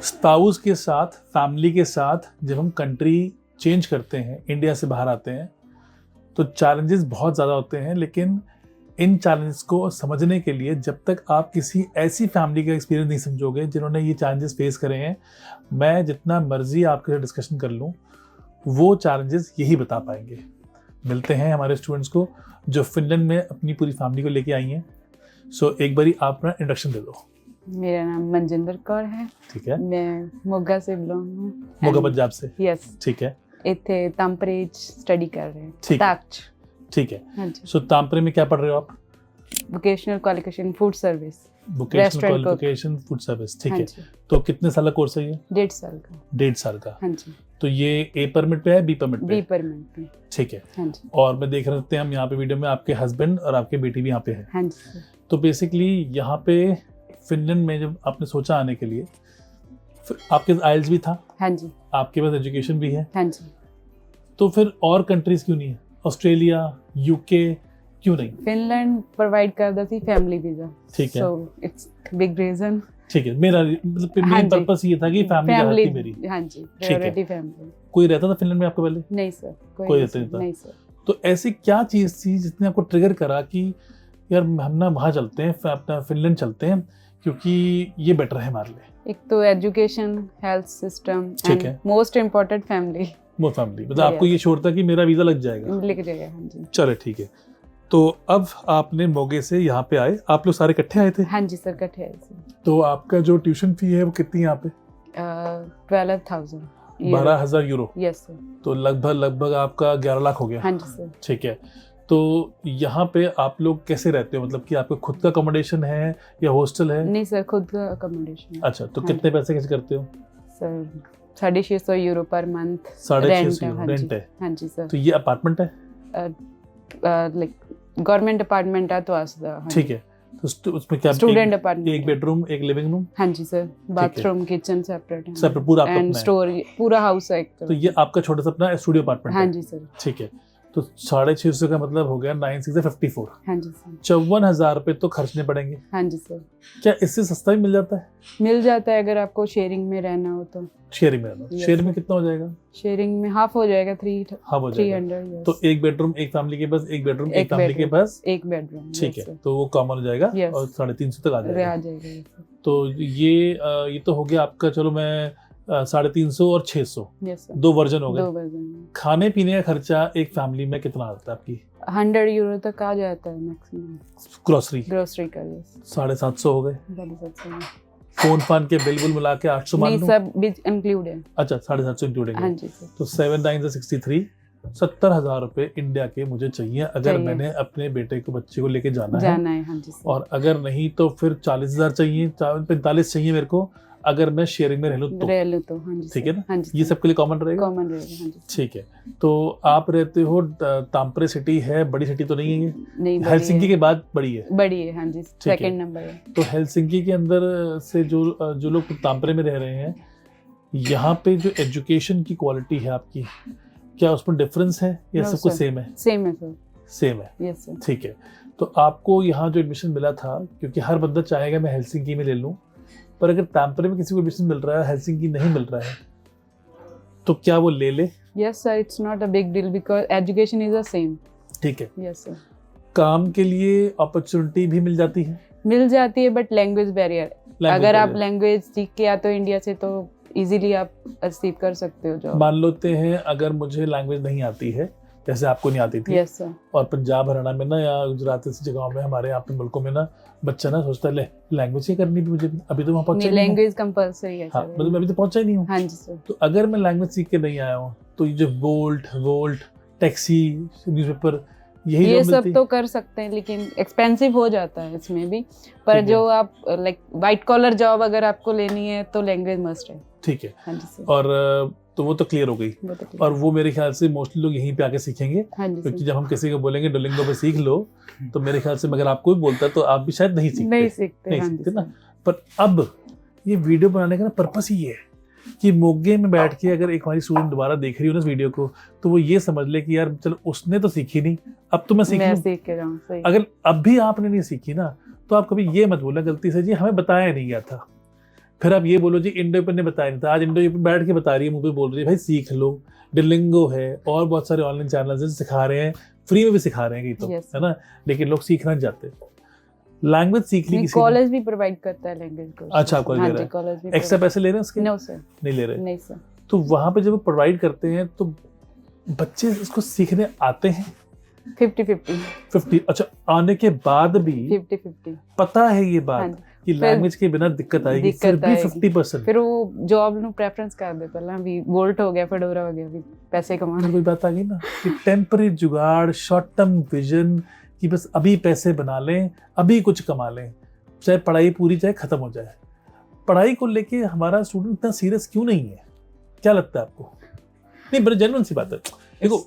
Spouse के साथ, family के साथ जब हम कंट्री चेंज करते हैं, इंडिया से बाहर आते हैं, तो चैलेंजेस बहुत ज़्यादा होते हैं। लेकिन इन चैलेंजेस को समझने के लिए जब तक आप किसी ऐसी फैमिली का एक्सपीरियंस नहीं समझोगे जिन्होंने ये चैलेंजेस फेस करे हैं, मैं जितना मर्जी आपके साथ डिस्कशन कर लूँ, वो चैलेंजेस यही बता पाएंगे। मिलते हैं हमारे स्टूडेंट्स को जो फिनलैंड में अपनी पूरी फैमिली को लेके आई हैं। सो एक बारी आप अपना इंट्रोडक्शन दे दो। मेरा नाम मनजिंदर कौर है। ठीक है। मैं मोगा से बिलोंग हूँ। मोगा पंजाब से। यस। ठीक है। इत्थे तांपरे स्टडी कर रहे हैं। ठीक है। ताक्च। ठीक है। हाँ जी। सो तांपरे में क्या पढ़ रहे हो आप? Vocational qualification food service. Vocational Restaurant qualification food service. ठीक हाँ है। जी। तो कितने साल का कोर्स है ये? 1.5 साल का। 1.5 साल का। हाँ जी। तो ये ए परमिट पे है, बी परमिट पे? बी परमिट पे। ठीक है। हाँ जी। और मैं देख रहे थे हम यहाँ पे वीडियो में आपके हस्बैंड और आपके बेटी भी यहाँ पे है। हाँ जी। तो बेसिकली यहाँ पे फिनलैंड में जब आपने सोचा आने के लिए, आपके आइल्स भी था? हाँ जी। आपके पास एजुकेशन भी है? हाँ जी। तो फिर और कंट्रीज क्यों नहीं है? ऑस्ट्रेलिया, यूके क्यों नहीं? फिनलैंड प्रोवाइड करता थी फैमिली वीजा। ठीक है। So it's big reason. ठीक है। मेरा मतलब हाँ मेन जी। पर्पस ये था कि फैमिली थी मेरी। हाँ जी। है। Priority family. कोई रहता था फिनलैंड में आपके पहले? नहीं सर, कोई रहता नहीं था। नहीं सर। तो ऐसी क्या चीज़ थी जिसने आपको ट्रिगर करा कि यार हम ना वहाँ चलते हैं, अपना फिनलैंड चलते हैं, क्योंकि ये बेटर है हमारे लिए? एक तो एजुकेशन, हेल्थ सिस्टम, ठीक है। Most important family. वो फैमिली मतलब आपको ये श्योर था कि मेरा वीज़ा लग जाएगा? लिख जाएगा। हाँ जी। चलो ठीक है। तो अब आपने मोगे से यहाँ पे आए, आप लोग सारे इकट्ठे आए थे? हाँ जी सर, इकट्ठे आए थे। तो आपका जो ट्यूशन फी है वो कितनी यहाँ पे? 12,000। 12,000 यूरो। Yes sir. तो लगभग आपका 11 लाख हो गया। हाँ जी सर। ठीक है। तो यहाँ पे आप लोग कैसे रहते हो? मतलब कि आपका खुद का अकोमोडेशन है या हॉस्टल है? नहीं सर, खुद का अकोमोडेशन। अच्छा। तो हाँ कितने पैसे कैसे करते हो? Sir 650 euro per month 650 euro rent है? हाँ जी सर। तो ये अपार्टमेंट है? लाइक गवर्नमेंट अपार्टमेंट है तो आसदा। ठीक है। तो उसमें क्या? Student apartment. एक बेडरूम, एक लिविंग रूम? हाँ जी सर। बाथरूम, किचन सेपरेट है। सेपरेट पूरा आपका एंड अपना है? स्टोर, पूरा हाउस है एक तो ये आपका छोटा सा अपना स्टूडियो अपार्टमेंट है? हाँ जी सर। ठीक है। तो 650 का मतलब हो गया 9,654। हाँ जी सर। 54,000 रुपये तो खर्चने पड़ेंगे। हाँ जी सर। क्या इससे सस्ता भी मिल जाता है? मिल जाता है अगर आपको शेयरिंग में रहना हो तो। शेयरिंग में रहना? Yes, शेयरिंग में sir. कितना हो जाएगा? शेयरिंग में हाफ हो जाएगा। हाफ हो जाएगा। 300। yes. तो एक बेडरूम एक फैमिली के पास, एक बेडरूम एक एक फैमिली के bedroom, पास? एक बेडरूम। ठीक है। तो वो कॉमन हो जाएगा। Yes. और 350 तक आ जाएगा। yes, sir. तो ये तो हो गया आपका। चलो मैं 350 और 600 Yes, sir. दो वर्जन हो गए। दो वर्जन। खाने पीने का खर्चा एक फैमिली में कितना आता है आपकी? 100 यूरो तक आ जाता है मैक्सिमम। ग्रोसरी ग्रोसरी का? yes. 750 हो गए। 750। फोन फान के बिल बुल मिला के 800 मान नहीं, लो? सब भी इंक्लूड है। अच्छा, 750 इंक्लूडिंग हाँ है। जी सर। तो 7 9 63, 70,000 रुपये इंडिया के मुझे चाहिए अगर चाहिए। मैंने अपने बेटे को, बच्चे को लेके जाना है। हाँ जी सर। और अगर नहीं तो फिर 40,000 चाहिए, 45 चाहिए मेरे को अगर मैं शेयरिंग में रह लूँ तो। हाँ जी ठीक है ना? हाँ जी। ये सबके लिए कॉमन रहेगा? कॉमन रहेगा। हाँ जी। ठीक है। तो आप रहते हो तांपरे सिटी है, बड़ी सिटी तो नहीं है ये? नहीं, हेलसिंकी के बाद बड़ी है? बड़ी है। हाँ जी। सेकंड नंबर है। तो हेलसिंकी के अंदर से जो लोग तांपरे में रह रहे हैं, यहाँ पे जो एजुकेशन की क्वालिटी है आपकी, क्या उसमें डिफरेंस है या सब कुछ सेम है? सेम है सर। सेम है? Yes sir. ठीक है। तो आपको यहाँ जो एडमिशन मिला था, क्योंकि हर बंदा चाहेगा मैं हेलसिंकी में ले लूँ, पर अगर तांपरे में किसी को एडमिशन मिल रहा है, हेलसिंकी नहीं मिल रहा है, तो क्या वो ले ले? Yes sir, it's not a big deal because education is the same. ठीक है। Yes sir. काम के लिए अपॉर्चुनिटी भी मिल जाती है? मिल जाती है, बट लैंग्वेज बैरियर। अगर आप लैंग्वेज सीख के आते हो इंडिया से तो इजीली आप अचीव कर सकते हो जॉब। मान लेते हैं अगर मुझे लैंग्वेज नहीं आती है, जैसे आपको नहीं आती थी। Yes sir. और पंजाब हरियाणा में ना या गुजरात जैसी जगहों में, हमारे यहाँ पे मुल्कों में ना, बच्चा ना सोचता है ले लैंग्वेज ही करनी भी मुझे भी, अभी तो वहाँ पहुंचा नहीं। लैंग्वेज कंपलसरी है। हाँ, मतलब मैं अभी तो पहुंचा ही नहीं हूँ। हाँ जी सर। तो अगर मैं लैंग्वेज सीख के नहीं आया हूँ तो ये जो वोल्ट टैक्सी, न्यूज़पेपर, यही ये जॉब सब मिलती? तो कर सकते हैं लेकिन एक्सपेंसिव हो जाता है इसमें भी। पर जो आप लाइक वाइट कॉलर जॉब अगर आपको लेनी है तो लैंग्वेज मस्ट है। ठीक है। हाँ जी सर। और तो वो तो क्लियर हो गई। और वो मेरे ख्याल से मोस्टली लोग यहीं पे आके सीखेंगे। हाँ जी क्योंकि सर। जब हम किसी को बोलेंगे डुओलिंगो पे सीख लो, तो मेरे ख्याल से मगर आपको भी बोलता है तो आप भी शायद नहीं सीखते ना। पर अब ये वीडियो बनाने का ना पर्पस ही ये है कि मोगे में बैठ के अगर एक हमारी स्टूडेंट दोबारा देख रही हो ना इस वीडियो को, तो वो ये समझ ले कि यार चलो उसने तो सीखी नहीं, अब तो मैं सीख लूं। अगर अब भी आपने नहीं सीखी ना, तो आप कभी ये मत बोलना गलती से जी हमें बताया नहीं गया था। फिर आप ये बोलो जी इंडो ने बताया नहीं था, आज इंडो बैठ के बता रही है, मुंह पे बोल रही है भाई सीख लो, डिलिंगो है और बहुत सारे ऑनलाइन चैनल्स हैं सिखा रहे हैं, फ्री में भी सिखा रहे हैं कहीं तो, है ना, लेकिन लोग सीखना नहीं चाहते। लैंग्वेज सीख ली किसी ने? कॉलेज भी प्रोवाइड करता है लैंग्वेज कोर्स। अच्छा, कॉलेज दे रहा है। एक्स्ट्रा पैसे ले रहे हैं उसके? नो सर, नहीं ले रहे। नहीं सर। तो वहां पे जब प्रोवाइड करते हैं तो बच्चे इसको सीखने आते हैं? 50-50। अच्छा, आने के बाद भी 50-50 पता है ये बात कि लैंग्वेज के बिना दिक्कत आएगी, फिर भी 50%। फिर वो जॉब नु प्रेफरेंस कर दे, पहला भी वोल्ट हो गया, फेडोरा हो गया, भी पैसे कमाने। कोई बात आ गई ना कि टेम्पररी जुगाड़, शॉर्ट टर्म विजन कि बस अभी पैसे बना लें, अभी कुछ कमा लें, चाहे पढ़ाई पूरी चाहे खत्म हो जाए। पढ़ाई को लेके हमारा स्टूडेंट इतना सीरियस क्यों नहीं है, क्या लगता है आपको? नहीं, बड़ी जेन्युइन सी बात है। देखो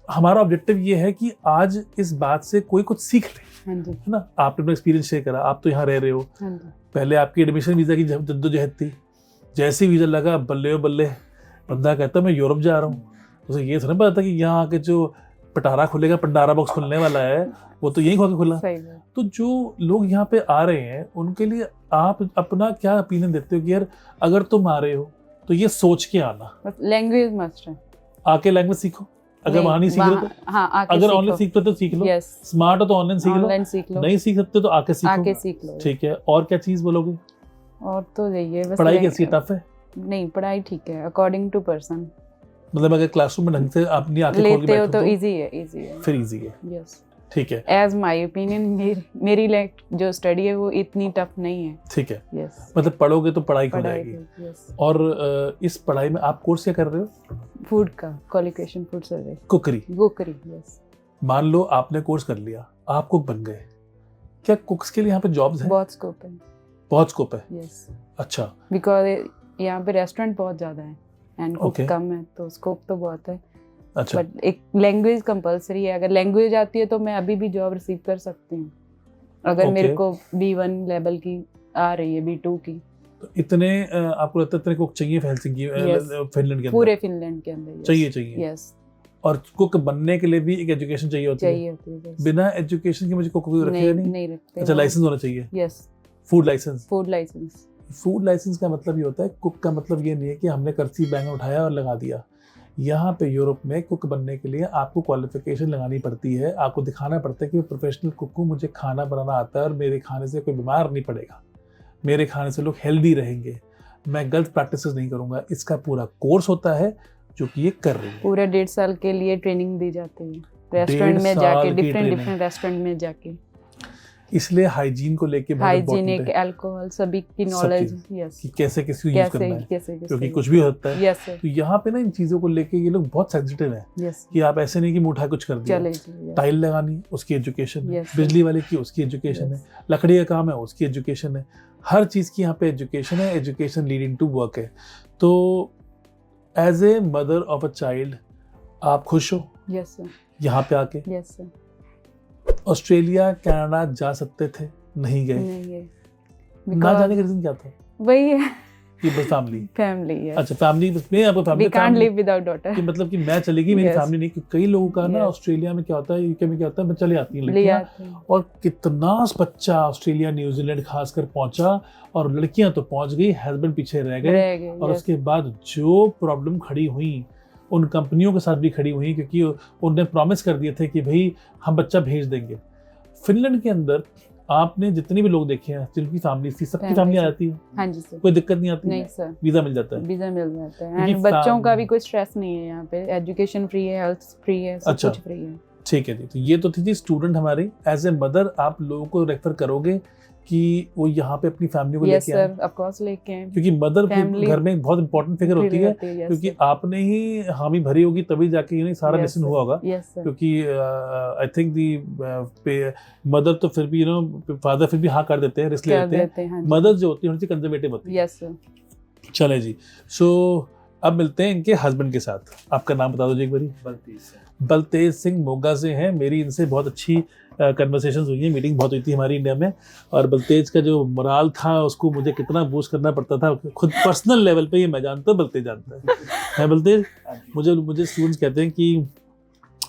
हमारा ऑब्जेक्टिव ये है कि आज इस बात से कोई कुछ सीख ले, है ना। आपने अपना एक्सपीरियंस शेयर करा, आप तो यहाँ रह रहे हो, पहले आपकी एडमिशन वीजा की जद्दोजहद थी, जैसे वीजा लगा बल्ले बल्ले बंदा कहता मैं यूरोप जा रहा हूँ, उसे ये थोड़ा पता था कि यहाँ आके जो पटारा खुलेगा, पंडारा बॉक्स खुलने वाला है, वो तो यही होके खुला। तो जो लोग यहाँ पे आ रहे हैं उनके लिए आप अपना क्या ओपिनियन देते हो कि यार अगर तुम आ रहे हो तो ये सोच के आना, लैंग्वेज मस्ट है, आके लैंग्वेज सीखो, अगर वहां नहीं सीख रहे तो अगर ऑनलाइन सीखते तो सीख लो, स्मार्ट हो तो ऑनलाइन सीख लो, नहीं सीख सकते तो आके सीख लो। ठीक है, और क्या चीज बोलोगे? और तो यही है बस। पढ़ाई कैसी टफ है? नहीं, पढ़ाई ठीक है अकॉर्डिंग टू पर्सन, मतलब अगर क्लासरूम में ढंग से अपनी आंखें खोल के लेते हो तो इजी है, फिर इजी है। यस, ठीक है। एज माय ओपिनियन मेरी जो स्टडी है वो इतनी टफ नहीं है। ठीक है, यस, मतलब पढ़ोगे तो पढ़ाई हो जाएगी। और इस पढ़ाई में आप कोर्स क्या कर रहे हो? फूड का, क्वालिफिकेशन फूड सर्विस, कुकरी। यस। मान लो आपने कोर्स कर लिया, आप कुक बन गए, क्या कुक्स के लिए यहाँ पे जॉब्स हैं? बहुत स्कोप है। बहुत स्कोप है? यस। अच्छा, बिकॉज यहाँ पे रेस्टोरेंट बहुत ज्यादा है एंड कुक कम है, तो स्कोप तो बहुत है। अच्छा, बट एक लैंग्वेज कंपलसरी है, अगर लैंग्वेज आती है तो मैं अभी भी जॉब रिसीव कर सकती हूँ, अगर मेरे को B1 लेवल की आ रही है, B2 की। तो इतने आपको लगता है इतने कुक चाहिए हेलसिंकी, फिनलैंड के अंदर? पूरे फिनलैंड के अंदर चाहिए। यस। और कुक बनने के लिए भी एक एजुकेशन चाहिए होती है। बिना एजुकेशन के मुझे कुक रखेगा नहीं रखते। अच्छा, लाइसेंस होना चाहिए? Yes, food licence. Food licence का मतलब ये होता है, कुक का मतलब ये नहीं है कि हमने करसी बैंगन उठाया और लगा दिया। यहाँ पे यूरोप में कुक बनने के लिए आपको क्वालिफिकेशन लगानी पड़ती है, आपको दिखाना पड़ता है कि मैं प्रोफेशनल कुक हूँ, मुझे खाना बनाना आता है और मेरे खाने से कोई बीमार नहीं पड़ेगा, मेरे खाने से लोग हेल्दी रहेंगे, मैं गलत प्रैक्टिसेस नहीं करूँगा। इसका पूरा कोर्स होता है जो कि ये कर रही है। पूरे 1.5 साल के लिए ट्रेनिंग दी जाती है रेस्टोरेंट में जाके, डिफरेंट रेस्टोरेंट में जाके। इसलिए हाइजीन को लेके बहुत हाइजीनिक, अल्कोहल, सभी की नॉलेज, यस, कि कैसे किसी को यूज करना है, क्योंकि कुछ भी होता है। तो यहाँ पे ना इन चीजों को लेके ये लोग बहुत सेंसिटिव हैं कि आप ऐसे नहीं कि मुठा कुछ कर दिया। टाइल लगानी उसकी एजुकेशन है, बिजली वाले की उसकी एजुकेशन है, लकड़ी का काम है उसकी एजुकेशन है, हर चीज की यहाँ पे एजुकेशन है, एजुकेशन लीडिंग टू वर्क है। तो as a mother of a child आप खुश हो? Yes sir. यहाँ पे आके? Yes sir. ऑस्ट्रेलिया कनाडा जा सकते थे, नहीं गए। ना जाने का रीजन क्या था? वही है कि बस फैमिली है। अच्छा, फैमिली में आपको family, we can't live without daughter, कि मतलब कि मैं चलेगी मेरी फैमिली नहीं। कई लोगों का ना ऑस्ट्रेलिया में क्या होता है, यूके में क्या होता है, मैं चले आती हूँ लड़कियां, और कितना बच्चा ऑस्ट्रेलिया न्यूजीलैंड खासकर पहुंचा, और लड़कियां तो पहुंच गई, हस्बैंड पीछे रह गए। और उसके बाद जो प्रॉब्लम खड़ी हुई उन कंपनियों के साथ भी खड़ी हुई, क्योंकि उन्होंने प्रॉमिस कर दिए थे कि भाई हम बच्चा भेज देंगे। फिनलैंड के अंदर आपने जितने भी लोग देखे हैं जिनकी फैमिली थी, सबकी फैमिली आ जाती है। हाँ जी सर, कोई दिक्कत नहीं आती? नहीं सर, वीजा मिल जाता है। वीजा मिल जाता है, एंड बच्चों का भी कोई स्ट्रेस नहीं है यहाँ पे, एजुकेशन फ्री है, हेल्थ फ्री है, सब कुछ फ्री है। ठीक है जी, तो ये तो थी स्टूडेंट हमारी। एज ए मदर आप लोगों को रेफर करोगे कि वो यहाँ पे अपनी फैमिली को लेके आए? ऑफ कोर्स लेके आए, क्योंकि मदर घर में बहुत इंपॉर्टेंट फिगर होती है, क्योंकि आपने ही हामी भरी होगी तभी जाके ये सारा लेसन हुआ होगा। क्योंकि आई थिंक दी मदर तो फिर भी फादर फिर भी हाँ कर देते हैं, रिस्क ले लेते हैं। मदर जो होती है कंजर्वेटिव होती है। चले जी, सो अब मिलते हैं इनके हस्बैंड के साथ। आपका नाम बता दो जी एक बारी। बलतेज सिंह मोगा से हैं। मेरी इनसे बहुत अच्छी कन्वर्सेशंस हुई है, मीटिंग बहुत हुई थी हमारी इंडिया में, और बलतेज का जो मोराल था उसको मुझे कितना बूस्ट करना पड़ता था खुद पर्सनल लेवल पे, ये मैं जानता हूँ, बलतेज जानता है बलतेज। मुझे स्टूडेंट्स कहते हैं कि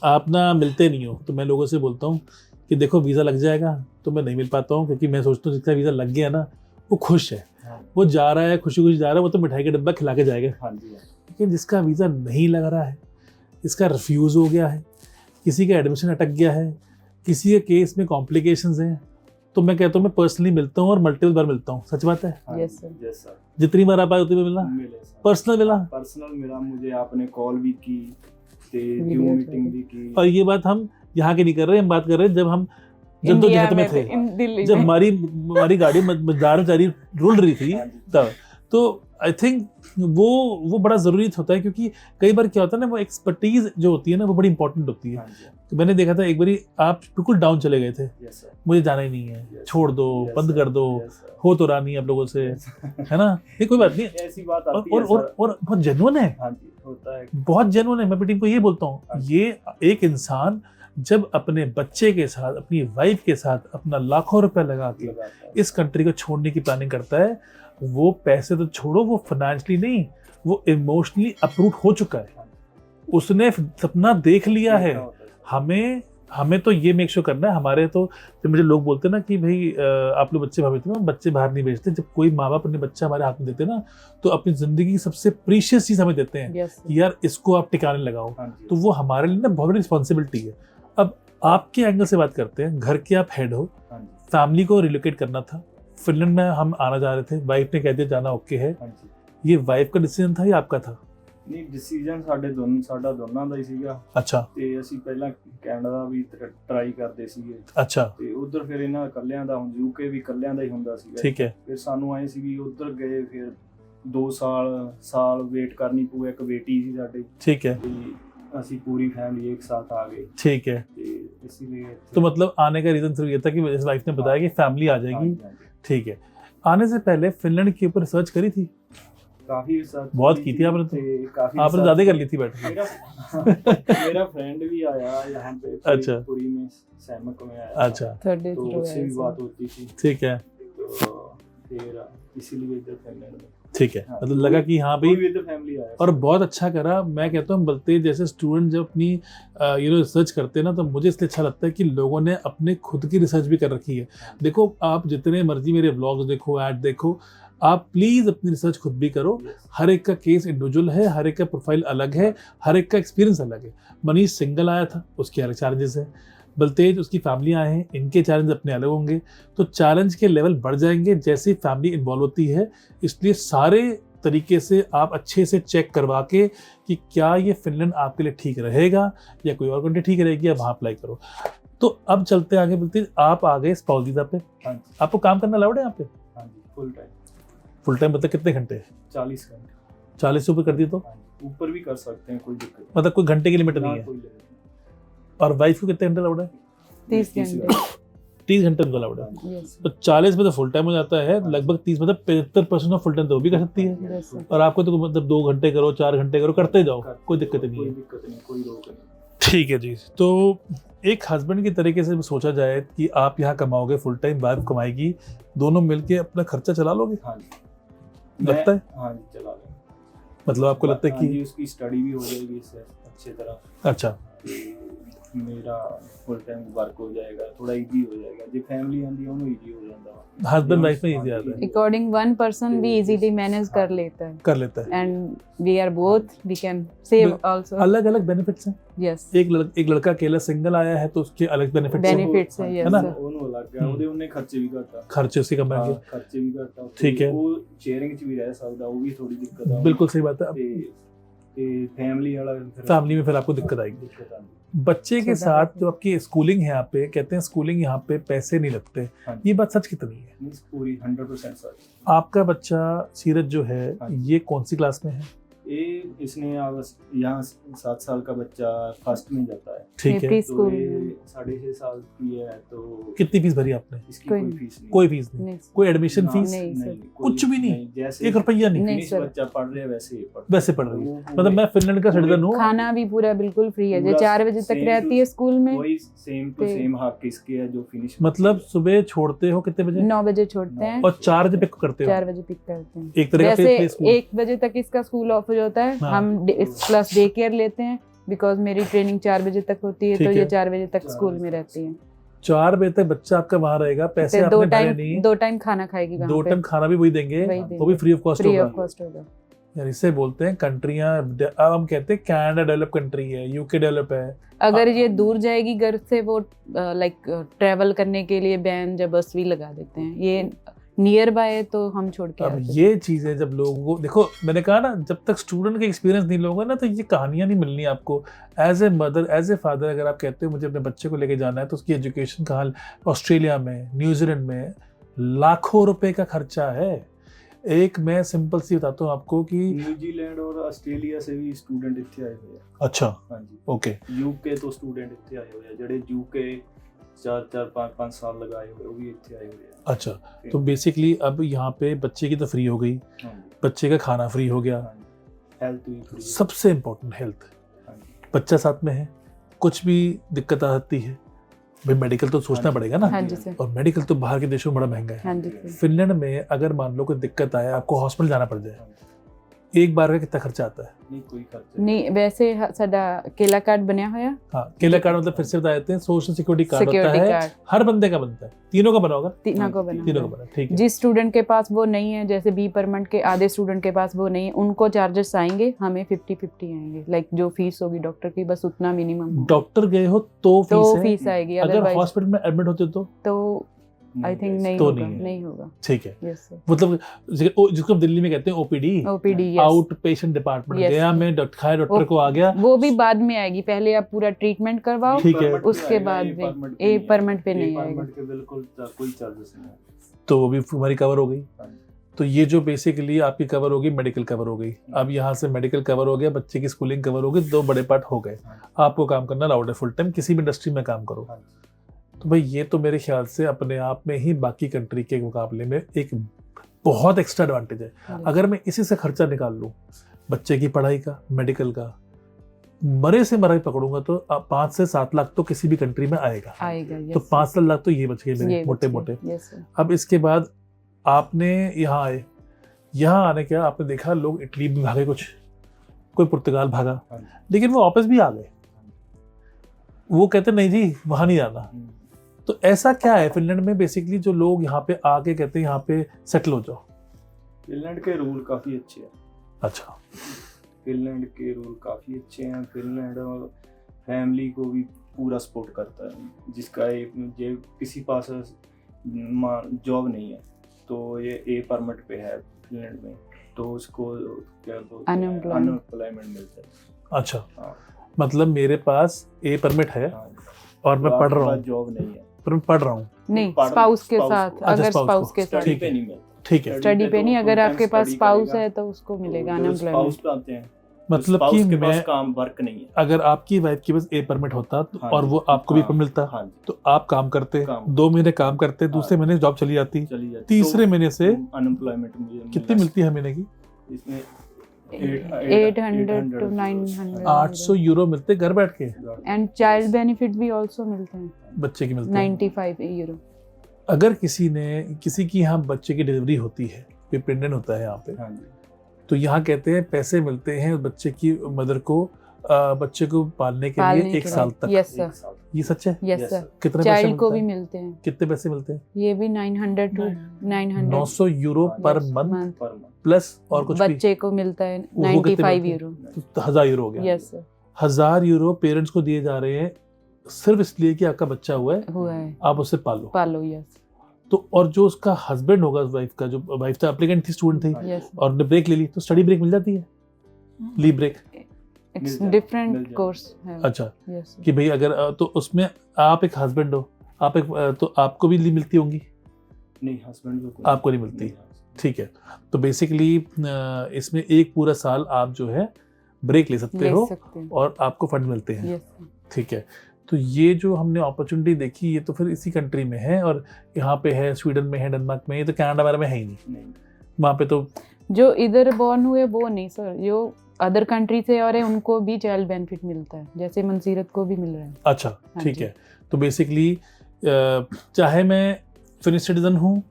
आप ना मिलते नहीं हो, तो मैं लोगों से बोलता हूँ कि देखो वीज़ा लग जाएगा, तो मैं नहीं मिल पाता हूँ, क्योंकि मैं सोचता हूँ जिसका वीज़ा लग गया ना वो खुश है, हाँ। वो जा रहा है खुशी खुशी जा रहा है, वो तो मिठाई का डब्बा खिला के जाएगा। हाँ जी। लेकिन जिसका वीज़ा नहीं लग रहा है, इसका रिफ्यूज़ हो गया है, किसी का एडमिशन अटक गया है, किसी के केस में कॉम्प्लिकेशंस हैं, तो मैं कहता हूँ मैं पर्सनली मिलता हूँ और मल्टीपल बार मिलता हूँ। सच बात है, Yes, sir. Yes sir. जितनी बार आप आए उतनी बार मिला, मिले सर, पर्सनल मिला। पर्सनल मिला, मुझे आपने कॉल भी की ते Video जूम call मीटिंग भी की। और ये बात हम यहाँ की नहीं कर रहे, हम बात कर रहे हैं जब हम India जद्दोजहद में में थे, इन दिल्ली जब में। हमारी गाड़ी मजदार में जा रही रुल रही थी हाँ जी। तब। तो आई थिंक वो बड़ा ज़रूरी होता है, क्योंकि कई बार क्या होता है ना, वो एक्सपर्टीज जो होती है ना वो बड़ी इंपॉर्टेंट होती है। हाँ जी। तो मैंने देखा था एक बारी आप बिल्कुल डाउन चले गए थे, यस सर। मुझे जाना ही नहीं है, Yes, छोड़ दो, yes, बंद sir. कर दो, Yes, sir. हो तो रहा नहीं आप लोगों से, Yes, sir. है ना, ये कोई बात नहीं। ऐसी बात और आती है और सर। और बहुत जेन्युइन है, हाँ जी, होता है। बहुत जेन्युइन है। मैं अपनी टीम को ये बोलता हूँ, अच्छा। ये एक इंसान जब अपने बच्चे के साथ, अपनी वाइफ के साथ अपना लाखों रुपए लगा के लगाता है। इस कंट्री को छोड़ने की प्लानिंग करता है, वो पैसे तो छोड़ो, वो फाइनेंशियली नहीं, वो इमोशनली अप्रूव हो चुका है, उसने सपना देख लिया है। ऐसा होता है सर। हमें तो ये मेक श्योर करना है। हमारे तो जब मुझे लोग बोलते हैं ना कि भाई आप लोग बच्चे भाभी हम बच्चे बाहर नहीं भेजते, जब कोई माँ बाप अपने बच्चा हमारे हाथ में देते हैं ना, तो अपनी जिंदगी की सबसे प्रीशियस चीज हमें देते हैं Yes, sir. कि यार इसको आप टिकाने लगाओ। हाँ जी। तो वो हमारे लिए ना बहुत बड़ी रिस्पॉन्सिबिलिटी है। अब आपके एंगल से बात करते हैं, घर के आप हेड हो, हाँ जी। फैमिली को रिलोकेट करना था, फिनलैंड में हम आना जा रहे थे, वाइफ ने कह दिया जाना ओके है, हाँ जी। ये वाइफ का डिसीजन था या आपका था? ਨਹੀਂ ਡਿਸੀਜਨ ਸਾਡਾ ਦੋਨਾਂ ਦਾ ਹੀ ਸੀਗਾ अच्छा ਤੇ ਅਸੀਂ ਪਹਿਲਾਂ ਕੈਨੇਡਾ ਵੀ ਟਰਾਈ ਕਰਦੇ ਸੀਗੇ अच्छा ਤੇ ਉਧਰ ਫਿਰ ਇਹਨਾਂ ਇਕੱਲਿਆਂ ਦਾ ਹੁਣ ਯੂਕੇ ਵੀ ਇਕੱਲਿਆਂ ਦਾ ਹੀ ਹੁੰਦਾ ਸੀਗਾ ठीक है ਫਿਰ ਸਾਨੂੰ ਆਏ ਸੀ ਵੀ ਉਧਰ ਗਏ ਫਿਰ 2 ਸਾਲ ਵੇਟ ਕਰਨੀ ਪਊ ਇੱਕ ਬੇਟੀ ਸੀ ਸਾਡੀ ठीक है ਤੇ ਅਸੀਂ पूरी फैमिली एक साथ आ गए ठीक है। ਤੇ इसीलिए तो मतलब आने का रीजन सिर्फ ये था कि वाइफ ने बताया कि फैमिली आ जाएगी। हाँ जी। ठीक है। आने से पहले फिनलैंड के ऊपर रिसर्च करी थी? काफी रिसर्च बहुत की थी आपने तो। ते काफी आपने ज्यादा कर ली थी बैठ के। मेरा फ्रेंड भी आया यहाँ पे अच्छा। पुरी में सैमक में आया अच्छा Third day तो through उससे भी ऐसा। बात होती थी ठीक है तो फिर इसीलिए इधर फिनलैंड में ठीक है। हाँ, मतलब लगा कि हाँ कोई भाई, भी इधर फैमिली आया और बहुत अच्छा करा। मैं कहता हूँ बल्कि जैसे स्टूडेंट जब अपनी रिसर्च करते हैं ना, तो मुझे इसलिए अच्छा लगता है कि लोगों ने अपने खुद की रिसर्च भी कर रखी है। देखो आप जितने मर्जी मेरे व्लॉग्स देखो, ऐड देखो, आप प्लीज अपनी रिसर्च खुद भी करो। हर एक का केस इंडिविजुअल है, हर एक का प्रोफाइल अलग है, हर एक का एक्सपीरियंस अलग है। मनीष सिंगल आया था, उसके अलग चैलेंजेस हैं, बलतेज उसकी फैमिली आए हैं, इनके चैलेंज अपने अलग होंगे। तो चैलेंज के लेवल बढ़ जाएंगे जैसे फैमिली इन्वॉल्व होती है। इसलिए सारे तरीके से आप अच्छे से चेक करवा के कि क्या ये फिनलैंड आपके लिए ठीक रहेगा या कोई और कंट्री ठीक रहेगी, या वहाँ अप्लाई करो। तो अब चलते हैं आगे। बलतेज आप आ गए स्पाउस वीजा पे, हाँ जी। आपको काम करना अलाउड है यहाँ पे? हाँ जी फुल टाइम फुल टाइम मतलब कितने घंटे? 40 घंटे 40 से ऊपर कर दिए तो हाँ जी। ऊपर भी कर सकते हैं कोई दिक्कत नहीं। मतलब कोई घंटे की लिमिट ना नहीं है। कोई limit और वाइफ को कितने घंटे अलाउड है? 30 नहीं। घंटे 30 घंटे उनको अलाउड है। हाँ जी। Yes, तो 40 में तो फुल टाइम हो जाता है, लगभग 30 मतलब 75% ऑफ फुल टाइम तो वो भी कर सकती है। yes, sir. और आपको तो मतलब 2 घंटे करो, 4 घंटे करो, करते जाओ, कोई दिक्कत नहीं कोई है। दिक्कत नहीं, कोई रोक नहीं। ठीक है जी। तो एक हस्बैंड की तरीके से सोचा जाए कि आप यहाँ कमाओगे फुल टाइम, वाइफ कमाएगी, दोनों मिलके अपना खर्चा चला लोगे, हाँ जी लगता है? हाँ जी चला लेंगे। मतलब आपको लगता है हाँ जी, कि उसकी स्टडी भी हो जाएगी इससे अच्छी तरह। अच्छा तो मेरा फुल टाइम वर्क हो जाएगा, थोड़ा इजी हो जाएगा। जो फैमिली आंदी है उन्हें इजी हो जाता है। हस्बैंड वाइफ में इजी आता है, According one person भी easily manage कर लेता है कर लेता है। and we are both we can save bill- also. अलग अलग बेनिफिट्स हैं। Yes. एक लड़का अकेला सिंगल आया है तो उसके अलग बेनिफिट्स हैं, Benefits है, yes, ना? sir. ਉਹਨੂੰ ਲੱਗ ਗਿਆ ਉਹਦੇ ਉਹਨੇ ਖਰਚੇ ਵੀ ਘਟਾ। खर्चे उसके कम रहेंगे। ਖਰਚੇ ਵੀ ਘਟਾ। ठीक है। ਉਹ ਸ਼ੇਅਰਿੰਗ ਚ ਵੀ ਰਹਿ ਸਕਦਾ, ਉਹ ਵੀ ਥੋੜੀ ਦਿੱਕਤ ਆ। बिल्कुल सही बात है। ਤੇ ਫੈमिली वाला फैमिली में फिर आपको दिक्कत आएगी। दिक्कत आती बच्चे के So साथ that- जो आपकी स्कूलिंग है यहाँ पे, कहते हैं स्कूलिंग यहाँ पे पैसे नहीं लगते, हाँ। ये बात सच कितनी है? मींस पूरी 100% सच। आपका बच्चा सीरज जो है हाँ। ये कौन सी क्लास में है? ये इसने यहाँ 7 साल का बच्चा फर्स्ट में जाता है। ठीक है। Pre तो school ये में 6.5 साल की है तो कितनी फीस भरी आपने? इसकी कोई कोई नहीं। फीस नहीं। कोई फीस नहीं, नहीं कोई एडमिशन ना, फीस नहीं, सर। कुछ भी नहीं? जैसे 1 रुपया नहीं? नहीं, फिनिश सर। बच्चा पढ़ रहे वैसे ही पढ़ वैसे पढ़ रही है? वो मतलब मैं फिनलैंड का सिटीजन हूँ, खाना भी पूरा बिल्कुल फ्री है जो पूरा 4 बजे तक same रहती to- है स्कूल में, वही सेम टू पे- सेम हक इसके है जो फिनिश मतलब सुबह छोड़ते हो कितने बजे 9 बजे छोड़ते हैं, और 4 बजे पिक करते हो? 4 बजे पिक करते हैं। एक तरह का वैसे प्ले स्कूल। 1 बजे तक इसका स्कूल ऑफ हो जाता है, हाँ। हम प्लस डे केयर लेते हैं बिकॉज मेरी ट्रेनिंग 4 बजे तक होती है, ठीक तो ये है। 4 बजे तक 4 स्कूल बजे में तक रहती है। 4 बजे तक बच्चा आपका वहां रहेगा, पैसे फिर आपने भरे नहीं, 2 टाइम खाना खाएगी वहाँ 2 पे, टाइम खाना भी वही देंगे, वो भी फ्री ऑफ कॉस्ट फ्री होगा। ऑफ कॉस्ट होगा। यार इसे बोलते हैं कंट्रियां, अब हम कहते हैं कनाडा डेवलप कंट्री है, यूके डेवलप है। अगर ये दूर जाएगी घर से, वो लाइक ट्रैवल करने के लिए वैन या बस भी लगा देते हैं। ये नियर बाय है तो हम छोड़ के अब आते हैं। ये चीजें जब लोगों को, देखो मैंने कहा ना, जब तक स्टूडेंट का एक्सपीरियंस नहीं लोगे ना, तो ये कहानियां नहीं मिलनी आपको। As a mother, as a father, अगर आप कहते हो मुझे अपने बच्चे को लेके जाना है, तो उसकी एजुकेशन का हाल ऑस्ट्रेलिया में, न्यूजीलैंड में लाखों रुपए का खर्चा है। एक मैं सिंपल सी बताता हूँ आपको कि न्यूजीलैंड और ऑस्ट्रेलिया से भी स्टूडेंट इतने आए हुए हैं। अच्छा, हाँ जी। ओके, यूके तो स्टूडेंट इतने आए हुए हैं, जड़े यूके 4-5 साल लगाए हुए, वो भी इतने आए हुए हैं। अच्छा। तो बेसिकली अब यहाँ पे बच्चे की तो फ्री हो गई, हाँ जी, बच्चे का खाना फ्री हो गया, हाँ जी। हेल्थ भी फ्री। सबसे इम्पोर्टेंट हेल्थ। हाँ जी। बच्चा साथ में है, कुछ भी दिक्कत आती है भाई मेडिकल तो सोचना हाँ जी। पड़ेगा ना, हाँ जी सर। और मेडिकल तो बाहर के देशों में बड़ा महंगा है। हाँ जी सर। फिनलैंड में अगर मान लो कोई दिक्कत आए, आपको हॉस्पिटल जाना पड़ जाए, हाँ जी। एक बार का कितना खर्चा आता है? नहीं कोई खर्चा नहीं, वैसे साडा केला कार्ड बनया होया, हाँ, केला कार्ड मतलब फिर से बता देते हैं, सोशल सिक्योरिटी कार्ड होता सिक्योरिटी है, कार्ड हर बंदे का बनता है, तीनों का बना होगा, तीनों को बना तीनों का हुआ है। बना, ठीक है। जिस स्टूडेंट के पास वो नहीं है, जैसे बी परमिट के आधे स्टूडेंट के पास वो नहीं है, उनको चार्जेस आएंगे, हमें 50-50 आएंगे। लाइक जो फीस होगी डॉक्टर की, बस उतना मिनिमम डॉक्टर गए हो तो तो फीस है, फीस आएगी, अगर अदरवाइज हॉस्पिटल में एडमिट होते तो आई थिंक नहीं तो होगा, नहीं है। नहीं होगा। ठीक है। Yes sir. मतलब जिसको हम दिल्ली में कहते हैं OPD, OPD, yes. Out patient department, Yes. गया मैं डॉक्टर को आ गया, वो भी बाद में आएगी, पहले आप पूरा ट्रीटमेंट करवाओ, ठीक है। उसके बाद में ए परमिट पे नहीं आएगा। के बिल्कुल कोई चार्जेस नहीं है। तो वो भी हमारी कवर हो गई। हाँ जी। तो ये जो बेसिकली आपकी कवर होगी, मेडिकल कवर हो गई। अब यहाँ से मेडिकल कवर हो गया, बच्चे की स्कूलिंग कवर हो गई, 2 बड़े पार्ट हो गए। हाँ जी। आपको काम करना अलाउड है फुल टाइम, किसी भी इंडस्ट्री में काम करो। हाँ जी। तो भाई ये तो मेरे ख्याल से अपने आप में ही बाकी कंट्री के मुकाबले में एक बहुत एक्स्ट्रा एडवांटेज है। अगर मैं इसी से खर्चा निकाल लूँ, बच्चे की पढ़ाई का, मेडिकल का, मरे से मरा ही पकड़ूंगा तो 5 से 7 लाख तो किसी भी कंट्री में आएगा। आएगा, तो 5 लाख तो ये बच गए मेरे मोटे मोटे। Yes sir. अब इसके बाद आपने यहाँ आए, यहाँ आने के बाद आपने देखा लोग इटली में भागे, कुछ कोई पुर्तगाल भागा, हाँ जी। लेकिन वो वापस भी आ गए। वो कहते नहीं जी वहां नहीं जाना। तो ऐसा क्या है फिनलैंड में बेसिकली जो लोग यहाँ पे आके कहते हैं यहाँ पे सेटल हो जाओ? फिनलैंड के रूल काफी अच्छे हैं। अच्छा, फिनलैंड के रूल काफी अच्छे हैं। फिनलैंड फैमिली को भी पूरा सपोर्ट करता है। जिसका ये किसी पास जॉब नहीं है तो ये ए परमिट पे है फिनलैंड में, तो उसको क्या बोलते हैं, अनएम्प्लॉयमेंट मिलता है। अच्छा। हाँ। मतलब मेरे पास ए परमिट है हाँ। और मैं पढ़ रहा हूँ, जॉब नहीं है, पर मैं पढ़ रहा हूँ, नहीं, स्पाउस के साथ, अच्छा, अगर spouse स्पाउस को। के साथ, स्टडी पे नहीं मिलता। ठीक है। स्टडी पे नहीं, तो अगर full आपके time पास study स्पाउस करेगा, है तो उसको मिलेगा तो स्पाउस अनएम्प्लॉयमेंट। पे आते हैं। मतलब spouse कि के मैं पास काम वर्क नहीं है। अगर आपकी वाइफ के पास ए परमिट होता तो हाँ और जी। वो आपको भी हाँ, परमिट मिलता, हाँ जी, तो आप काम करते, काम। 2 महीने काम करते, दूसरे हाँ। महीने जॉब चली जाती, चली जाती। तीसरे महीने से अनएम्प्लॉयमेंट मुझे कितनी मिलती है महीने की? इसमें 800 to 900 800 यूरो मिलते घर बैठ के, एंड चाइल्ड बेनिफिट भी आल्सो मिलते हैं, बच्चे की मिलते हैं। 95 यूरो। अगर किसी की यहाँ बच्चे की डिलीवरी होती है, कोई प्रेग्नेंट होता है यहाँ पे, हाँ जी। तो यहाँ कहते हैं पैसे मिलते हैं बच्चे की मदर को, बच्चे को पालने के लिए 1 साल तक। यस एक सर, साल। ये सच है? Yes Yes, sir. sir। कितने पैसे चाइल्ड को मिलते भी हैं? मिलते हैं, कितने पैसे मिलते हैं? ये भी 900 to 900 900 यूरो पर Yes, मंथ month। पर month। प्लस और कुछ भी, बच्चे को मिलता है वो कितने 95 मिलते यूरो। तो 1000 यूरो हो गया। यस सर, 1000 यूरो पेरेंट्स को दिए जा रहे हैं सिर्फ इसलिए कि आपका बच्चा हुआ है, हुआ है, आप उसे पालो। पालो। यस, तो और जो उसका हस्बैंड होगा, वाइफ का, जो वाइफ था एप्लीकेंट थी, स्टूडेंट थी, यस, और ने ब्रेक ले ली, तो स्टडी ब्रेक मिल जाती है, लीव ब्रेक। इट्स मिल डिफरेंट जाए। कोर्स है। अच्छा, यस, कि भाई अगर तो उसमें आप एक हस्बैंड हो, आप एक तो आपको भी लीव मिलती होंगी, नहीं हस्बैंड को आपको नहीं मिलती। ठीक है। तो बेसिकली इसमें एक पूरा साल आप जो है ब्रेक ले सकते ले हो सकते हैं। और आपको फंड मिलते हैं। यस, ठीक है। तो ये जो हमने अपॉर्चुनिटी देखी, ये तो फिर इसी कंट्री में है, और यहाँ पे है, स्वीडन में है, डेनमार्क में, ये तो कनाडा वगैरह में है ही नहीं। वहाँ पे तो जो इधर बॉर्न हुए वो नहीं सर, जो अदर कंट्री से और है उनको भी चाइल्ड बेनिफिट मिलता है, जैसे मंसीरत को भी मिल रहा है। अच्छा, हाँ ठीक जी। है। तो बेसिकली चाहे मैं फिनिश सिटीजन हूँ,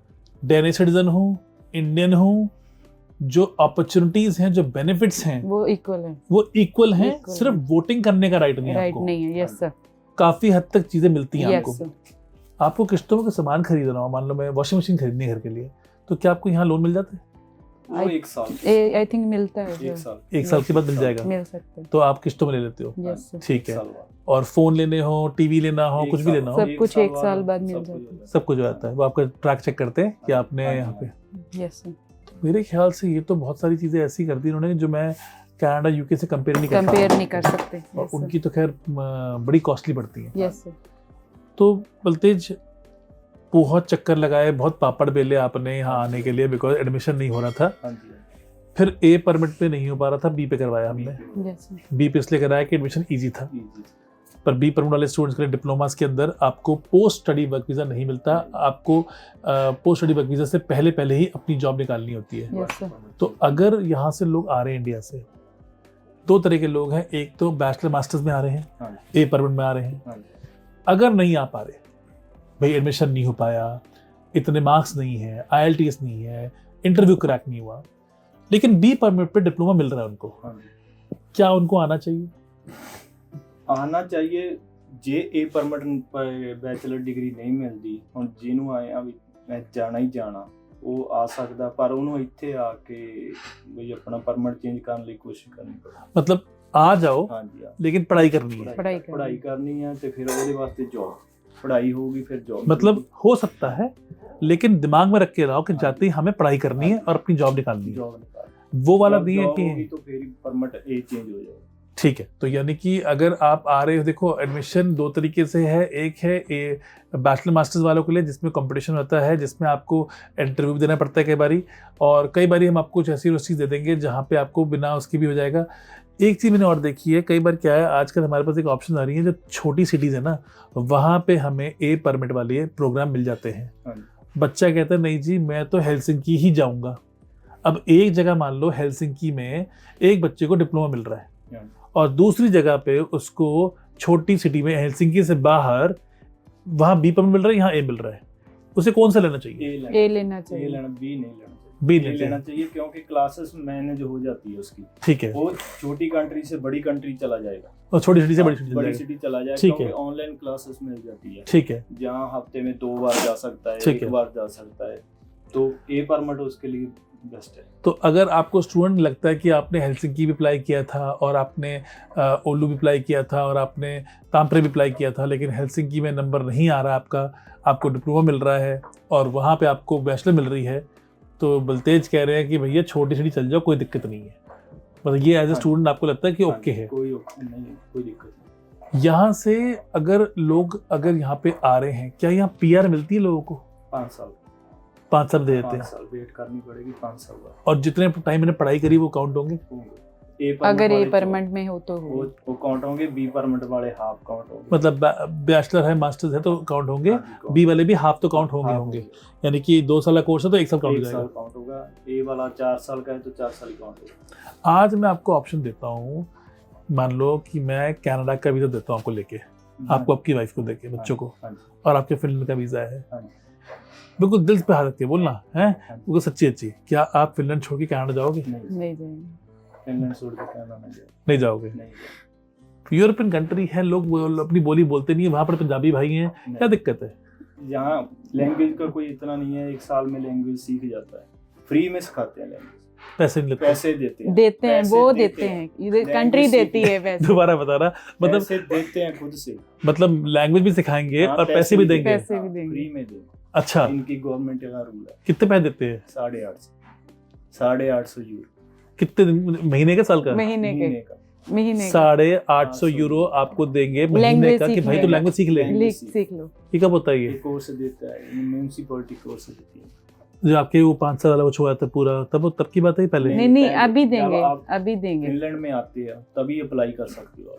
डेनिश सिटीजन हूँ, इंडियन हूँ, जो अपॉर्चुनिटीज हैं, जो बेनिफिट्स हैं, वो इक्वल है, वो इक्वल हैं। Equal सिर्फ है। वोटिंग करने का राइट नहीं है राइट आपको। नहीं है। यस सर, काफी हद तक चीजें मिलती हैं यस आपको। सर। आपको किस्तों में सामान खरीदना हो, मान लो मैं वॉशिंग मशीन खरीदनी है घर के लिए, तो क्या आपको यहाँ लोन मिल जाता है? वो 1 साल आई थिंक मिलता है 1 साल 1 साल के बाद मिल जाएगा, मिल सकता है। तो आप किस्तों में ले लेते हो? यस ठीक है। साल बाद। और फोन लेने हो, टीवी लेना हो, कुछ भी लेना हो, सब कुछ 1 साल बाद मिल सब कुछ जाता हो है। सब कुछ हो जाता है। वो आपका ट्रैक चेक करते हैं कि आपने हाँ जी, यहाँ पे। यस सर, मेरे ख्याल से ये तो बहुत सारी चीज़ें ऐसी कर दी इन्होंने जो मैं कनाडा यूके से कंपेयर नहीं कर कंपेयर पाता। नहीं कर सकते। और उनकी तो खैर बड़ी कॉस्टली पड़ती है। यस सर, तो बलतेज बहुत चक्कर लगाए, बहुत पापड़ बेले आपने यहाँ आने के लिए, बिकॉज एडमिशन नहीं हो रहा था। हाँ जी, फिर ए परमिट पे नहीं हो पा रहा था, बी पे करवाया हमने। यस सर, बी पे इसलिए कराया कि एडमिशन ईजी था, easy। पर बी परमिट वाले स्टूडेंट्स के लिए डिप्लोमास के अंदर आपको पोस्ट स्टडी वर्क वीज़ा नहीं मिलता। आपको पोस्ट स्टडी वर्क वीज़ा से पहले ही अपनी जॉब निकालनी होती है। यस सर, तो अगर यहाँ से लोग आ रहे हैं इंडिया से, 2 तरह के लोग हैं। एक तो बैचलर मास्टर्स में आ रहे हैं, हाँ ए परमिट में आ रहे हैं। हाँ जी, अगर नहीं आ पा रहे, भाई एडमिशन नहीं हो पाया, इतने मार्क्स नहीं है, IELTS नहीं है, इंटरव्यू क्रैक नहीं हुआ, लेकिन बी परमिट पे डिप्लोमा मिल रहा है उनको, हाँ जी। क्या उनको आना चाहिए? आना चाहिए। जे ए परमिट बैचलर डिग्री नहीं मिलਦੀ ਹੁਣ ਜਿਹਨੂੰ ਆਇਆ ਵੀ ਮੈਂ ਜਾਣਾ ਹੀ ਜਾਣਾ, ਉਹ ਆ ਸਕਦਾ, ਪਰ ਉਹਨੂੰ ਇੱਥੇ ਆ ਕੇ ਵੀ ਆਪਣਾ ਪਰਮਿਟ ਚੇਂਜ ਕਰਨ ਲਈ ਕੋਸ਼ਿਸ਼ ਕਰਨੀ ਪਵੇ। मतलब आ जाओ, हाँ जी, हाँ। लेकिन पढ़ाई करनी है। पढ़ाई करनी है तो फिर ਉਹਦੇ ਵਾਸਤੇ जॉब, पढ़ाई होगी फिर जॉब। मतलब हो सकता है, लेकिन दिमाग में रख के रहो कि जाते ही हमें पढ़ाई करनी है और अपनी जॉब निकालनी है। जॉब निकाल, वो वाला जब नहीं है जॉब कि होगी तो फिर ही परमिट ए चेंज हो जाएगा। ठीक है। तो यानी कि अगर आप आ रहे हो, देखो एडमिशन 2 तरीके से है। एक है ए बैचलर मास्टर्स वालों के लिए जिसमें कंपटीशन होता है, जिसमें आपको इंटरव्यू भी देना पड़ता है कई बारी, और कई बारी हम आपको कुछ ऐसी यूनिवर्सिटी दे देंगे जहाँ पे आपको बिना उसकी भी हो जाएगा। एक चीज़ मैंने और देखी है, कई बार क्या है, आजकल हमारे पास एक ऑप्शन आ रही है, जो छोटी सिटीज़ है ना, वहाँ पे हमें ए परमिट वाले प्रोग्राम मिल जाते हैं। हाँ। बच्चा कहता है नहीं जी मैं तो हेलसिंकी ही जाऊँगा। अब एक जगह मान लो हेलसिंकी में एक बच्चे को डिप्लोमा मिल रहा है, और दूसरी जगह पे उसको छोटी सिटी में हेलसिंकी से बाहर वहाँ बी परमिट मिल रहा है, यहाँ ए मिल रहा है। उसे कौन सा लेना चाहिए? ए लेना चाहिए। ए लेना, बी नहीं लेना चाहिए। बी ए लेना चाहिए क्योंकि क्लासेस मैनेज हो जाती है उसकी। ठीक है। वो छोटी कंट्री से बड़ी कंट्री चला जाएगा, और छोटी सिटी से बड़ी सिटी बड़ी जाएगा। सिटी चला जाएगा, ठीक है। क्योंकि ऑनलाइन क्लासेस मिल जाती है, ठीक है। जहाँ हफ्ते में 2 बार जा सकता है, ठीक 1 है। बार जा सकता है, तो ए परमिट उसके लिए बेस्ट है। तो अगर आपको स्टूडेंट लगता है कि आपने हेलसिंकी भी अप्लाई किया था, और आपने ओलू भी अप्लाई किया था, और आपने ताम्परे भी अप्लाई किया था, लेकिन हेलसिंकी में नंबर नहीं आ रहा आपका, आपको डिप्लोमा मिल रहा है और वहाँ पे आपको बैचलर मिल रही है, तो बलतेज कह रहे हैं कि भैया छोटी सिटी चल जाओ, कोई दिक्कत नहीं है। मतलब ये एज ए स्टूडेंट आपको लगता है कि ओके है? कोई नहीं, कोई दिक्कत नहीं। यहाँ से अगर लोग यहाँ पे आ रहे हैं, क्या यहाँ PR मिलती है लोगों को? 5 साल 5 साल दे देते 5 हैं, साल वेट करनी पड़ेगी, 5 साल बाद और जितने टाइम मैंने पढ़ाई करी वो काउंट होंगे? अगर ए वाले परमिट में हो तो हो। वो काउंट होंगे, बी परमिट वाले हाफ काउंट होंगे। मतलब बैचलर है, मास्टर्स है तो काउंट होंगे, हाँ जी, बी वाले भी हाफ तो काउंट होंगे हाफ होंगे। यानी कि 2 साल का कोर्स है तो 1 साल काउंट हो 1 साल जाएगा। काउंट होगा। ए वाला 4 साल का है तो 4 साल काउंट होगा। आज मैं आपको ऑप्शन देता हूँ, मान लो कि मैं कनाडा का वीज़ा देता हूँ आपको लेके, आपको आपकी वाइफ को देके, बच्चों को, हाँ जी, और आपके फिनलैंड का वीज़ा है। हाँ जी, बिल्कुल दिल पे हाथ रख के बोलना है, हाँ जी। बिल्कुल सच्ची अच्छी, क्या आप फिनलैंड छोड़ के कनाडा जाओगे? नहीं, नहीं जाएंगे। फिनलैंड छोड़ के कनाडा नहीं जाएगा, नहीं जाओगे। नहीं यूरोपियन कंट्री है, लोग अपनी बोली बोलते नहीं है, वहाँ पर पंजाबी भाई हैं, क्या जाएगा। दिक्कत है? यहाँ लैंग्वेज का कोई इतना नहीं है, 1 साल में लैंग्वेज सीख जाता है, फ्री में सिखाते हैं लैंग्वेज, पैसे नहीं लगते? पैसे देते हैं, वो पैसे देते हैं, Language कंट्री देती सीखते है पैसे। दोबारा बता रहा, मतलब पैसे देते हैं खुद से। मतलब लैंग्वेज भी सिखाएंगे हाँ, और पैसे भी देंगे? पैसे भी देंगे। फ्री में देंगे। अच्छा, इनकी गवर्नमेंट का रूल है। कितने पैसे देते हैं? 850 यूरो कितने महीने का, साल का? महीने का। का 850 यूरो आपको देंगे महीने Language का, कि भाई तो सीखने लैंग्वेज सीख ले। Language सीख लो। ये कब होता है ये ये? कोर्स देता है, म्युनिसिपैलिटी कोर्स देती है। जो आपके वो 5 साल वाला कुछ हुआ था पूरा, तब की बात है पहले? नहीं नहीं, पहले अभी जब देंगे, आप अभी देंगे। फिनलैंड में आते हैं तभी अप्लाई कर सकते हो आप।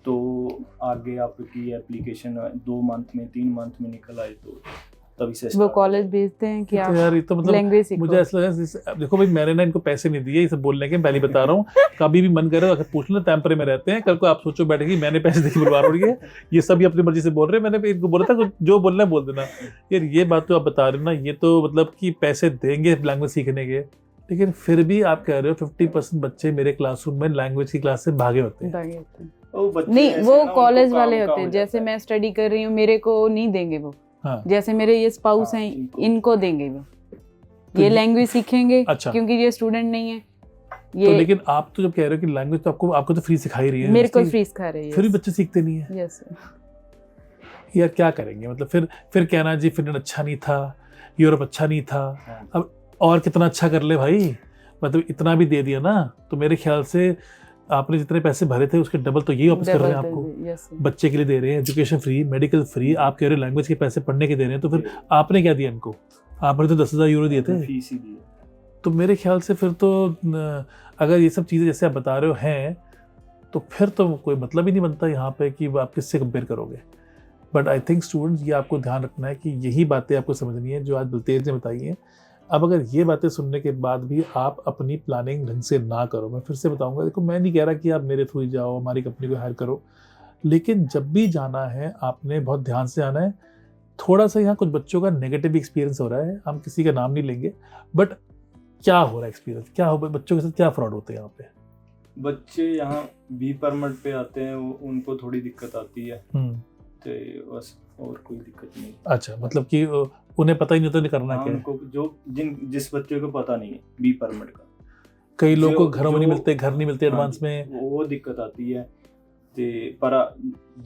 तो आगे आपकी एप्लीकेशन 2 मंथ में 3 मंथ में निकल आए तो तभी से वो start कॉलेज भेजते हैं कि तो आप यार ये तो मतलब लैंग्वेज सीखो। मुझे ऐसा लगा देखो भाई, मैंने ना इनको पैसे नहीं दिए, ये सब बोलने के, पहले बता रहा हूँ। कभी भी मन करे अगर पूछ लो, टेम्परे में रहते हैं, कल को आप सोचो बैठे कि मैंने पैसे देके बुलवा रही है, ये सब अपनी मर्जी से बोल रहे हैं। मैंने इनको बोला था जो बोलना है बोल देना। यार ये बात तो आप बता रहे हो ना, ये तो मतलब कि पैसे देंगे लैंग्वेज सीखने के, लेकिन फिर भी आप कह रहे हो 50% बच्चे मेरे क्लासरूम में लैंग्वेज की क्लास से भागे होते हैं। वो बच्चे नहीं, ऐसे वो ना, उनको कॉलेज काम वाले का होते हो हैं, जाता जैसे है। मैं स्टडी कर रही हूँ, मेरे को नहीं देंगे वो। हाँ जैसे मेरे ये स्पाउस हाँ, हैं, इनको देंगे वो, तो ये ये- लैंग्वेज सीखेंगे अच्छा। क्योंकि ये स्टूडेंट नहीं है। तो ये लेकिन आप तो जब कह रहे हो कि लैंग्वेज तो आपको तो फ्री सिखाई रही है मेरे को university, फ्री सिखा रही है। फिर भी बच्चे सीखते नहीं है यस यार, क्या करेंगे? मतलब फिर कहना जी फिनलैंड अच्छा नहीं था, यूरोप अच्छा नहीं था, हाँ। अब और कितना अच्छा कर ले भाई, मतलब इतना भी दे दिया ना, तो मेरे ख्याल से आपने जितने पैसे भरे थे उसके डबल तो यही वापस कर रहे हैं आपको। यस बच्चे के लिए दे रहे हैं एजुकेशन फ्री, मेडिकल फ्री, आप कह रहे हो लैंग्वेज के पैसे पढ़ने के दे रहे हैं, तो फिर आपने क्या दिया इनको? आपने तो 10,000 यूरो दिए थे। फीस ही दी है। तो मेरे ख्याल से फिर तो अगर ये सब चीज़ें जैसे आप बता रहे हो हैं, तो फिर तो कोई मतलब ही नहीं बनता यहाँ पे कि आप किससे कंपेयर करोगे। बट आई थिंक स्टूडेंट्स, ये आपको ध्यान रखना है कि यही बातें आपको समझनी है जो आज बलतेज ने बताई हैं। अब अगर ये बातें सुनने के बाद भी आप अपनी प्लानिंग ढंग से ना करो, मैं फिर से बताऊंगा, देखो मैं नहीं कह रहा कि आप मेरे थ्रू ही जाओ, हमारी कंपनी को हायर करो, लेकिन जब भी जाना है आपने बहुत ध्यान से आना है। थोड़ा सा यहाँ कुछ बच्चों का नेगेटिव एक्सपीरियंस हो रहा है, हम किसी का नाम नहीं लेंगे, बट क्या हो रहा है एक्सपीरियंस, क्या हो बच्चों के साथ क्या फ्रॉड होते हैं यहाँ पे? बच्चे यहाँ बी परमिट पे आते हैं, उनको थोड़ी दिक्कत आती है, तो बस और कोई दिक्कत नहीं। अच्छा, मतलब कि उन्हें पता ही नहीं होता करना हाँ, क्या है। उनको जिस बच्चे को पता नहीं है बी परमिट का, कई लोगों को जो- घरों में नहीं जो- मिलते, घर नहीं मिलते हाँ एडवांस जी, में। वो दिक्कत आती है। ते पर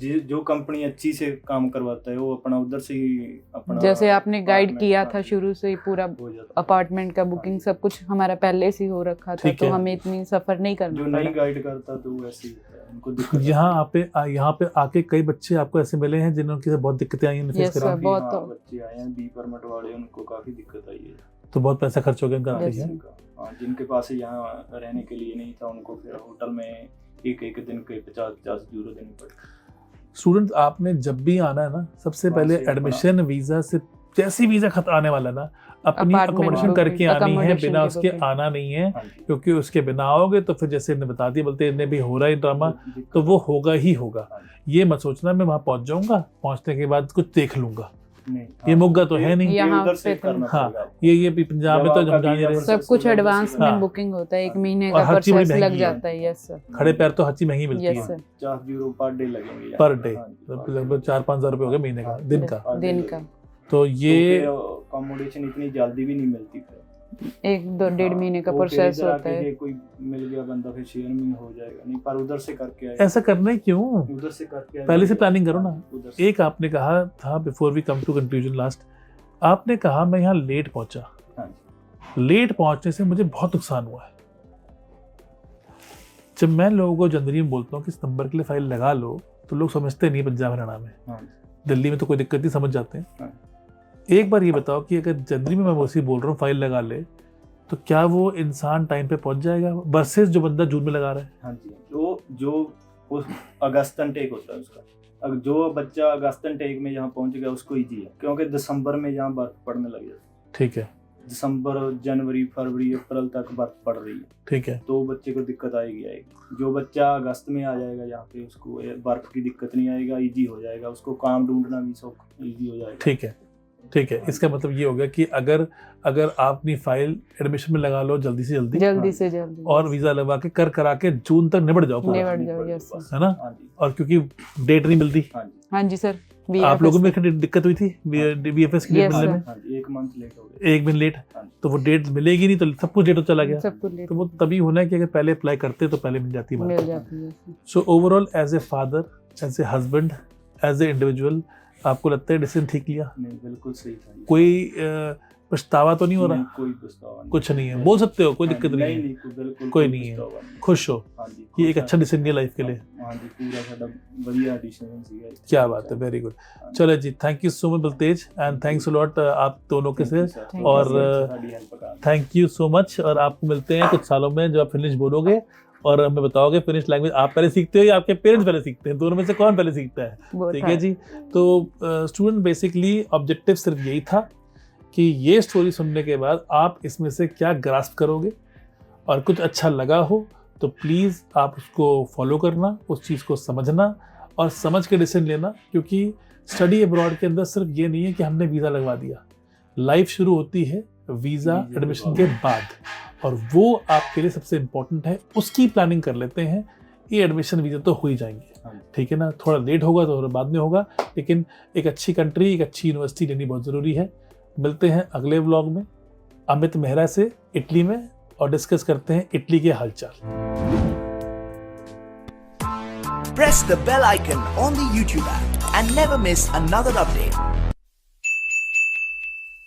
जो कंपनी अच्छी से काम करवाता है वो अपना उधर से ही अपना, जैसे आपने गाइड apartment किया का था शुरू से ही, पूरा हो जाता है। अपार्टमेंट का बुकिंग सब कुछ हमारा पहले से ही हो रखा था, ठीक तो है। हमें इतनी सफर नहीं जो करना नहीं पड़ा। गाइड करता तो वो ऐसे ही होता है, उनको दिक्कत यहाँ पे आके कई बच्चे आपको ऐसे मिले हैं जिन्होंने बहुत दिक्कतें आई हैं फेस Yes, करा, sir, बहुत तो। बच्चे आए हैं बी परमिट वाले, उनको काफी दिक्कत आई है। तो बहुत पैसा खर्च हो गया उनका आते Yes, ही है। sir. हाँ, जिनके पास यहाँ रहने के लिए नहीं था, उनको फिर होटल में एक दिन के 50 यूरो देने पड़े। स्टूडेंट, आपने जब भी आना है ना, सबसे वहाँ पहले से अपना- एडमिशन वीजा से, जैसी वीजा खत आने वाला ना, अपनी Apartment अकोमोडेशन booking, करके आनी है, accommodation बिना की उसके booking। आना नहीं है, हाँ जी। क्योंकि उसके बिना आओगे तो फिर जैसे इन्हें बता दिया, बोलते इन्हें भी हो रहा है ड्रामा, दिक्कत तो वो होगा ही होगा। हाँ जी। ये मत सोचना मैं वहां पहुंच जाऊंगा, पहुंचने के बाद कुछ देख लूंगा, नहीं, ये हाँ, मुग्गा तो है नहीं। ये यहाँ उधर से पे तो- करना हाँ, पड़ेगा आपको। ये भी पंजाब में जब तो आपका हम जान ही वीजा रहे process सब कुछ हो जाए, एडवांस हाँ। में बुकिंग होता है, 1 महीने और का हर चीज़ बड़ी प्रोसेस लग महंगी है। जाता है। यस सर, खड़े पैर तो हर चीज महंगी मिलती यस है, सर, 50 यूरो पर डे लगेंगे यहाँ। पर डे, हाँ जी, लगभग 4-5 हज़ार रुपये हो गए महीने का, दिन का। per day दिन लगेंगे। का। तो ये अकोमोडेशन इतनी जल्दी भी नहीं मिलती फिर। 1-2-1.5 महीने का वो फिर प्रोसेस इधर होता आके है। ये कोई मिल गया बंदा फिर शेयर में हो जाएगा, नहीं पर उधर से करके आए, ऐसा करना ही क्यों? उधर से करके आए, पहले से प्लानिंग करो ना। उधर से। एक आपने कहा था, before we come to conclusion last, आपने कहा मैं यहाँ लेट पहुंचा। हाँ जी। लेट पहुंचने से मुझे बहुत नुकसान हुआ है। जब मैं लोगों को जनवरी में बोलता हूँ कि सितंबर के लिए फाइल लगा लो, तो लोग समझते नहीं पंजाब हरियाणा में। हाँ जी। दिल्ली में तो कोई दिक्कत नहीं, समझ जाते हैं। हाँ। एक बार ये बताओ कि अगर जनवरी में मैं वैसे ही बोल रहा हूँ फाइल लगा ले, तो क्या वो इंसान टाइम पे पहुंच जाएगा वर्सेस जो बंदा जून में लगा रहा है? हाँ जी, जो उस अगस्तन टेक होता है उसका, अगर जो बच्चा अगस्तन टेक में यहाँ पहुंच गया उसको इजी है, क्योंकि दिसंबर में यहाँ बर्फ पड़ने लग जाती है। ठीक है, दिसंबर, जनवरी, फरवरी, अप्रैल तक बर्फ पड़ रही है, ठीक है, तो बच्चे को दिक्कत आएगी। जो बच्चा अगस्त में आ जाएगा यहाँ पे, उसको बर्फ की दिक्कत नहीं आएगा, इजी हो जाएगा, उसको काम ढूंढना भी सब इजी हो जाएगा। ठीक है, ठीक है। इसका मतलब ये हो गया कि अगर आप अपनी फाइल एडमिशन में लगा लो जल्दी से जल्दी, जल्दी से जल्दी, और वीजा लगवा के करा के जून तक निबट जाओ पूरा, निबट जाओ, yes, sir। है ना? हाँ जी, और क्योंकि डेट नहीं मिलती, हाँ जी, हाँ जी सर, आप लोगों में दिक्कत हुई थी बीएफएस की डेट Yes, मिलने sir। में, हाँ जी, 1 मंथ लेट हो गया। 1 दिन लेट, हाँ जी। तो वो डेट मिलेगी नहीं, तो सब कुछ डेट चला गया। सब कुछ लेट तो वो तभी होना है कि अगर पहले अप्लाई करते तो पहले मिल जाती बात। मिल जाती है। So overall as a father, as a husband, as a individual, आपको लगता है डिसीजन ठीक लिया? नहीं, बिल्कुल सही था ये। कोई पछतावा तो नहीं हो रहा? नहीं, कोई पछतावा नहीं। कुछ नहीं है, बोल सकते हो, कोई हाँ, दिक्कत नहीं है, बिल्कुल कोई नहीं है। पछतावा नहीं। खुश हो, हाँ जी, ये एक खुश अच्छा है। डिसीजन लिया लाइफ के लिए। हाँ जी, पूरा साਡਾ बढ़िया डिसीजन सीगा। क्या बात है, वेरी गुड। चलो जी, thank you so much Baltej, and thanks a lot आप दोनों के से, और थैंक यू सो मच। और आपको मिलते हैं कुछ सालों में जब आप फिनिश बोलोगे और हमें बताओगे फिनिश लैंग्वेज आप पहले सीखते हो या आपके पेरेंट्स पहले सीखते हैं, दोनों में से कौन पहले सीखता है? ठीक है जी। तो स्टूडेंट, बेसिकली ऑब्जेक्टिव सिर्फ यही था कि ये स्टोरी सुनने के बाद आप इसमें से क्या ग्रास्प करोगे, और कुछ अच्छा लगा हो तो प्लीज़ आप उसको फॉलो करना, उस चीज़ को समझना और समझ के डिसीजन लेना, क्योंकि स्टडी अब्रॉड के अंदर सिर्फ ये नहीं है कि हमने वीज़ा लगवा दिया। लाइफ शुरू होती है वीज़ा एडमिशन के बाद, और वो आपके लिए सबसे इम्पोर्टेंट है, उसकी प्लानिंग कर लेते हैं। ये एडमिशन वीज़ा तो हो ही जाएंगे। हाँ जी। ठीक है ना, थोड़ा लेट होगा तो थोड़ा बाद में होगा, लेकिन एक अच्छी कंट्री, एक अच्छी यूनिवर्सिटी लेनी बहुत ज़रूरी है। मिलते हैं अगले व्लॉग में अमित मेहरा से इटली में, और डिस्कस करते हैं इटली के हालचाल। Press the bell icon on the YouTube app and never miss another update.